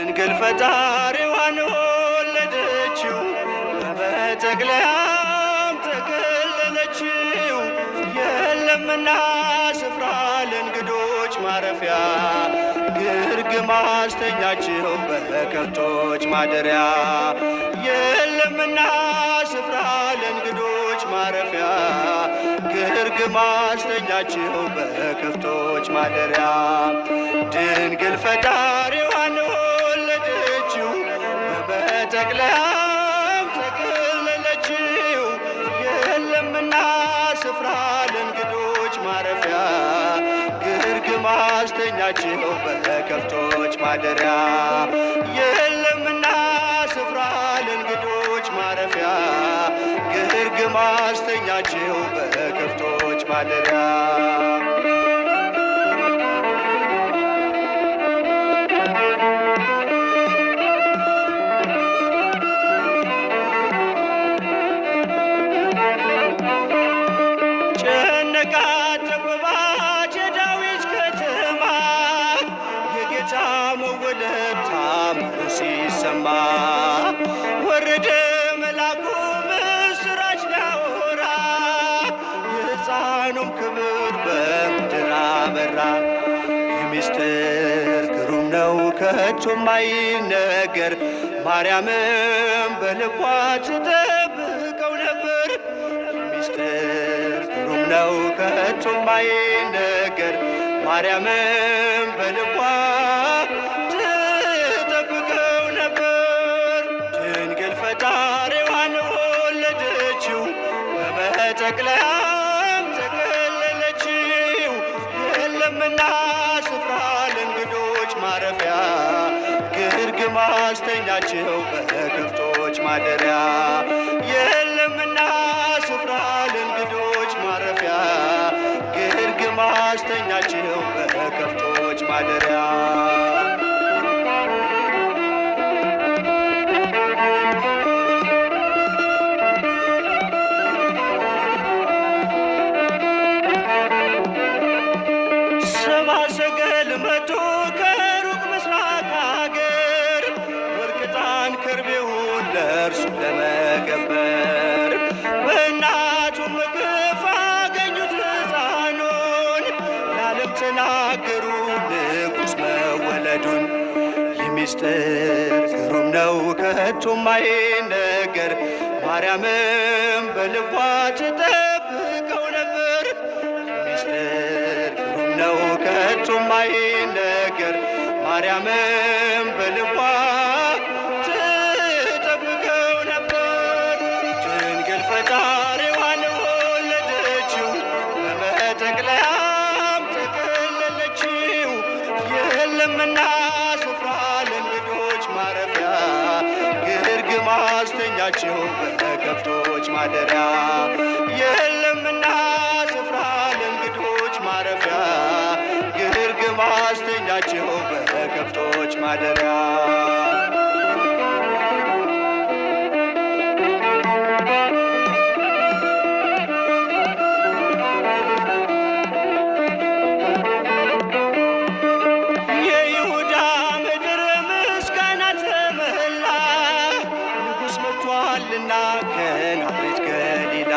ድንግል ፈጣሪዋን ወለደችው፣ በመጠቅለያም ተከለለችው። የለምና ስፍራ ለእንግዶች ማረፊያ፣ ግርግም አስተኛችው በከብቶች ማደሪያ። የለምና ስፍራ ለእንግዶች ማረፊያ፣ ግርግም አስተኛችው በከብቶች ማደሪያ። ድንግል ፈጣሪዋን ወለደችው፣ በመጠቅለያም ተከለለችው። የለምና ስፍራ ለእንግዶች ማረፊያ፣ ግርግም አስተኛችው በከብቶች ማደሪያ። የለምና ስፍራ ለእንግዶች ማረፊያ፣ ግርግም አስተኛችው በከብቶች ማደሪያ። ጨነቃት ጠበባት የዳዊት ከተማ፣ የጌታ መወለድ ታምሩ ሲሰማ። ወረደ መልአኩ ምስራች ሊያወራ፣ የሕፃኑም ክብር በምድር አበራ። ምስጢር ግሩም ነው ከቶ ማይነገር፣ ማርያምም በልቧ ትጠብቀው ነበር። ምስጢር ግሩም ነው ከቶ ማይነገር፣ ማርያምም በልቧ ትጠብቀው ነበር። ድንግል ፈጣሪዋን ወለደችው፣ በመጠቅለያም ተከለለችው። የለምና ስፍራ ለእንግዶች ማረፊያ፣ ግርግም አስተኛችው በከብቶች ማደሪያ። የለምና ስፍራ ለእንግዶች ማረፊያ፣ ግርግም አስተኛችው በከብቶች ማደሪያ። ሰብአ ሰገል መጡ ከሩቅ ምስራቅ አገር፣ ወርቅ ዕጣን ከርቤውን ለእርሱ ለመገበር። በእናቱ እቅፍ አገኙት ሕፃኑን፣ ለዓለም ተናገሩ ንጉሥ መወለዱን። ይህ ምስጢር ግሩም ነው ከቶ ማይነገር፣ ማርያምም በልቧ ትጠብቀው ነበር። ምስጢር ግሩም ነው ከቶ ማይነገር፣ ማርያምም በልቧ ትጠብቀው ነበር። ድንግል ፈጣሪዋን ወለደችው፣ በመጠቅለያም ተከለለችው። የለምና ስፍራ ለእንግዶች ማረፊያ፣ ግርግም አስተኛችው በከብቶች ማደሪያ። የለምና ስፍራ ለእንግዶች ማረፊያ፣ ግርግም አስተኛችው በከብቶች ማደሪያ። የይሁዳ ምድር ምስጋና ተመላ፣ ንጉሥ መጥቷልና ከናዝሬት ገሊላ።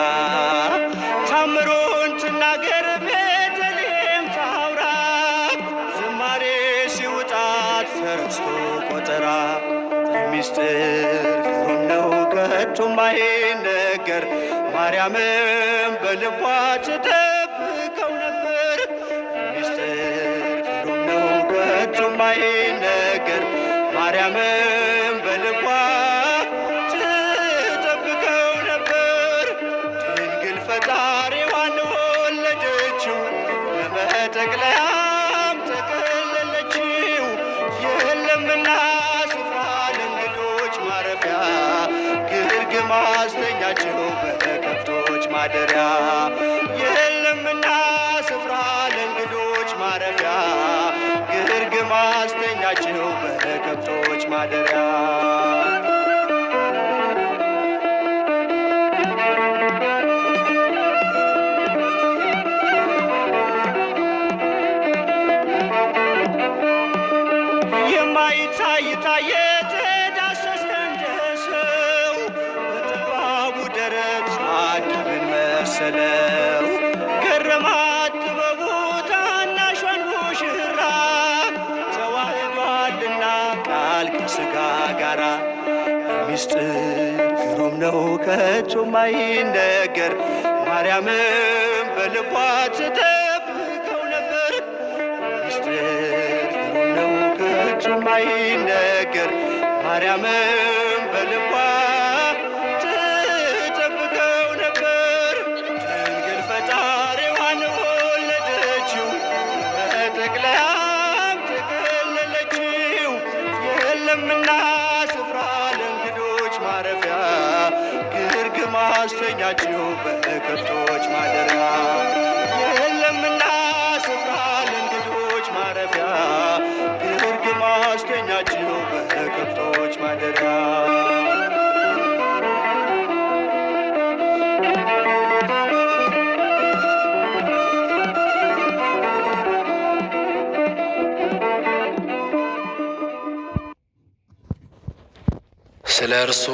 ታምሩን ትናገር ቤተልሔም ታውራ፣ ዝማሬ ሲውጣት ተረስቶ ቆጠራ። ምስጢር ግሩም ነው ከቶ ማይነገር፣ ማርያምም በልቧ ትጠብቀው ነበር። ምስጢር ግሩም ነው ከቶ ማይነገር፣ ማርያምም በልቧ ትጠብቀው ነበር። ድንግል ፈጣሪዋን ወለደችው፣ በመጠቅለያም ተከለለችው። የለምና ስፍራ ለእንግዶች ማረፊያ፣ ግርግም አስተኛችው በከብቶች ማደሪያ። የለምና ስፍራ ለእንግዶች ማረፊያ፣ ግርግም አስተኛችው በከብቶች ማደሪያ። የማይታይ ይታየ ተዳሰሰ እንደ ሰው በጠባቡ ደረት አዳምን መሰለው። ገረማት ጥበቡ ታናሿን ሙሽራ ተዋህዷልና ቃል ከሥጋ ጋራ ሚስጥር ግሩም ነው ከቶ ማይነገር ማርያምም በልቧ ትጠብቀው ነበር። ሚስጥር ግሩም ነው ከቶ ማይነገር ማርያምም በልቧ ትጠብቀው ነበር። ድንግል ፈጣሪዋን ወለደችው በጠቅለያም ተገለለችው። የለምና ስፍራ ለእንግዶች ማረፊያ ግርግም አስተኛችው በከብቶች ማደሪያ። የለምና ስፍራ ለእንግዶች ማረፊያ ግርግም አስተኛችው በከብቶች ማደሪያ። ስለ እርሱ